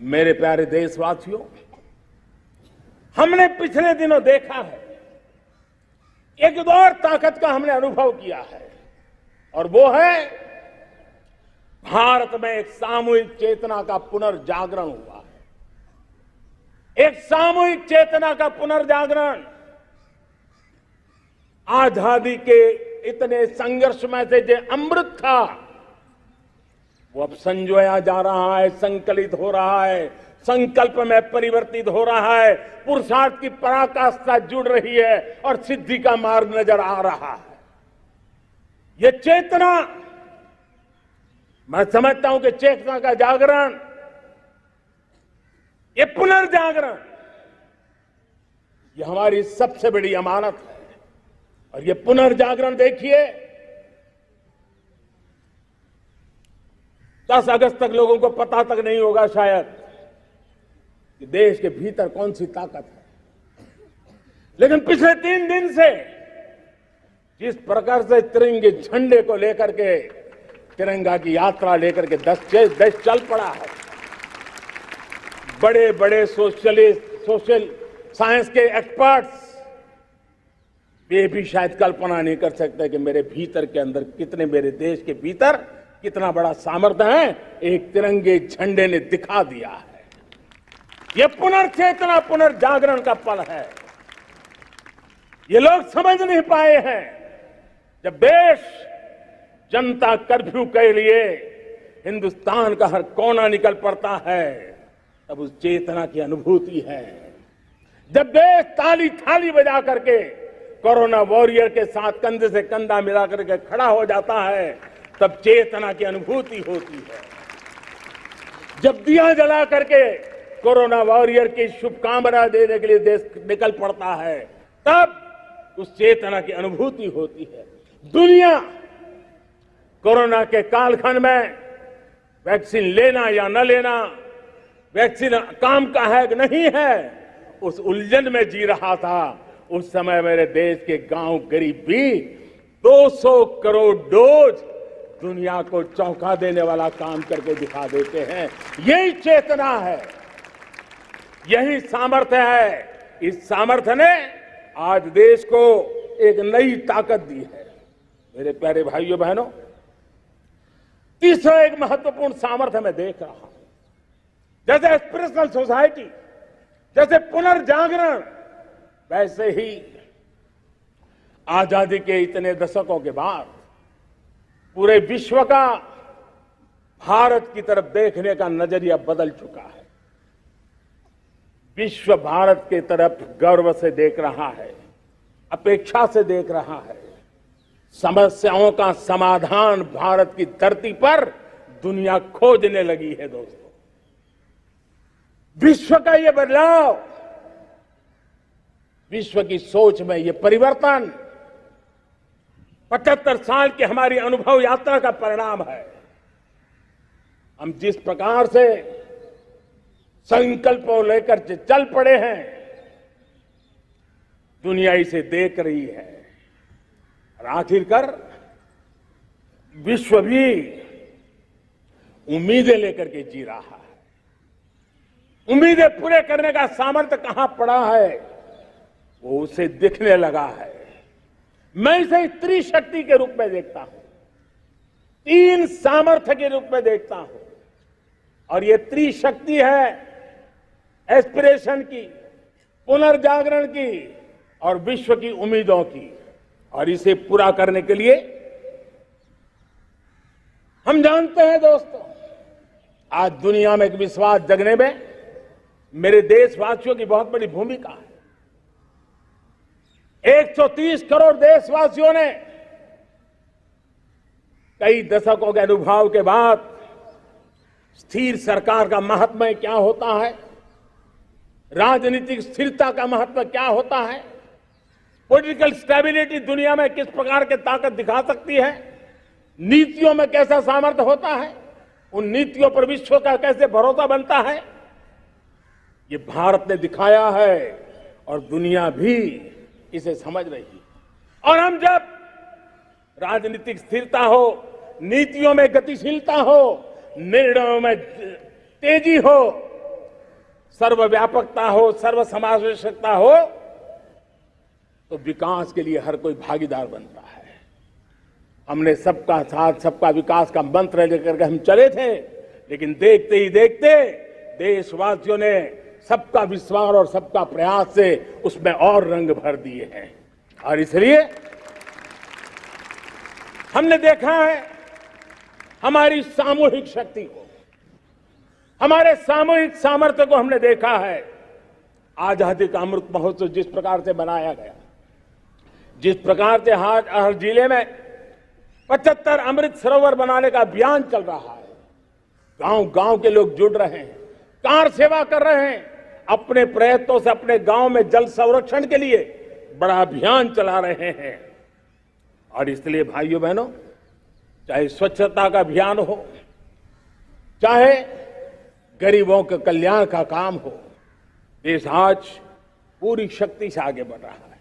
मेरे प्यारे देशवासियों, हमने पिछले दिनों देखा है, एक और ताकत का हमने अनुभव किया है और वो है भारत में एक सामूहिक चेतना का पुनर्जागरण हुआ है। एक सामूहिक चेतना का पुनर्जागरण आजादी के इतने संघर्ष में से जो अमृत था वो अब संजोया जा रहा है, संकलित हो रहा है, संकल्प में परिवर्तित हो रहा है, पुरुषार्थ की पराकाष्ठा जुड़ रही है और सिद्धि का मार्ग नजर आ रहा है। ये चेतना, मैं समझता हूं कि चेतना का जागरण, ये पुनर्जागरण, ये हमारी सबसे बड़ी अमानत है। और ये पुनर्जागरण देखिए, 10 अगस्त तक लोगों को पता तक नहीं होगा शायद कि देश के भीतर कौन सी ताकत है, लेकिन पिछले 3 दिन से जिस प्रकार से तिरंगे झंडे को लेकर के, तिरंगा की यात्रा लेकर के देश चल पड़ा है। बड़े बड़े सोशल साइंस के एक्सपर्ट्स ये भी शायद कल्पना नहीं कर सकते कि मेरे भीतर के अंदर कितने, मेरे देश के भीतर कितना बड़ा सामर्थ्य है, एक तिरंगे झंडे ने दिखा दिया है। यह पुनर्चेतना, पुनर्जागरण का पल है। ये लोग समझ नहीं पाए हैं। जब देश जनता कर्फ्यू के लिए हिंदुस्तान का हर कोना निकल पड़ता है, तब उस चेतना की अनुभूति है। जब देश ताली थाली बजा करके कोरोना वॉरियर के साथ कंधे से कंधा मिला करके खड़ा हो जाता है, तब चेतना की अनुभूति होती है। जब दिया जला करके कोरोना वॉरियर की शुभकामना देने के लिए देश निकल पड़ता है, तब उस चेतना की अनुभूति होती है। दुनिया कोरोना के कालखंड में वैक्सीन लेना या न लेना, वैक्सीन काम का है कि नहीं है, उस उलझन में जी रहा था। उस समय मेरे देश के गांव गरीब भी 200 करोड़ डोज दुनिया को चौंका देने वाला काम करके दिखा देते हैं। यही चेतना है, यही सामर्थ्य है। इस सामर्थ्य ने आज देश को एक नई ताकत दी है। मेरे प्यारे भाइयों बहनों, तीसरा एक महत्वपूर्ण सामर्थ्य मैं देख रहा हूं, जैसे एस्पिरेशनल सोसाइटी, जैसे पुनर्जागरण, वैसे ही आजादी के इतने दशकों के बाद पूरे विश्व का भारत की तरफ देखने का नजरिया बदल चुका है। विश्व भारत की तरफ गर्व से देख रहा है, अपेक्षा से देख रहा है। समस्याओं का समाधान भारत की धरती पर दुनिया खोजने लगी है। दोस्तों, विश्व का ये बदलाव, विश्व की सोच में ये परिवर्तन 75 साल की हमारी अनुभव यात्रा का परिणाम है। हम जिस प्रकार से संकल्प को लेकर चल पड़े हैं, दुनिया इसे देख रही है और आखिरकार विश्व भी उम्मीदें लेकर के जी रहा है। उम्मीदें पूरे करने का सामर्थ्य कहां पड़ा है, वो उसे दिखने लगा है। मैं इसे त्रिशक्ति के रूप में देखता हूं, 3 सामर्थ्य के रूप में देखता हूं। और ये त्रिशक्ति है एस्पिरेशन की, पुनर्जागरण की और विश्व की उम्मीदों की। और इसे पूरा करने के लिए हम जानते हैं दोस्तों, आज दुनिया में एक विश्वास जगने में मेरे देशवासियों की बहुत बड़ी भूमिका है। 130 करोड़ देशवासियों ने कई दशकों के अनुभव के बाद स्थिर सरकार का महत्व क्या होता है, राजनीतिक स्थिरता का महत्व क्या होता है, पॉलिटिकल स्टेबिलिटी दुनिया में किस प्रकार की ताकत दिखा सकती है, नीतियों में कैसा सामर्थ्य होता है, उन नीतियों पर विश्व का कैसे भरोसा बनता है, ये भारत ने दिखाया है और दुनिया भी इसे समझ रही है। और हम जब राजनीतिक स्थिरता हो, नीतियों में गतिशीलता हो, निर्णयों में तेजी हो, सर्वव्यापकता हो, सर्व समावेशकता हो, तो विकास के लिए हर कोई भागीदार बनता है। हमने सबका साथ सबका विकास का मंत्र लेकर के हम चले थे, लेकिन देखते ही देखते देशवासियों ने सबका विश्वास और सबका प्रयास से उसमें और रंग भर दिए हैं। और इसलिए हमने देखा है हमारी सामूहिक शक्ति को, हमारे सामूहिक सामर्थ्य को हमने देखा है। आजादी का अमृत महोत्सव जिस प्रकार से मनाया गया, जिस प्रकार से हर जिले में 75 अमृत सरोवर बनाने का अभियान चल रहा है, गांव गांव के लोग जुड़ रहे हैं, कार सेवा कर रहे हैं, अपने प्रयत्नों से अपने गांव में जल संरक्षण के लिए बड़ा अभियान चला रहे हैं। और इसलिए भाइयों बहनों, चाहे स्वच्छता का अभियान हो, चाहे गरीबों के कल्याण का काम हो, देश आज पूरी शक्ति से आगे बढ़ रहा है।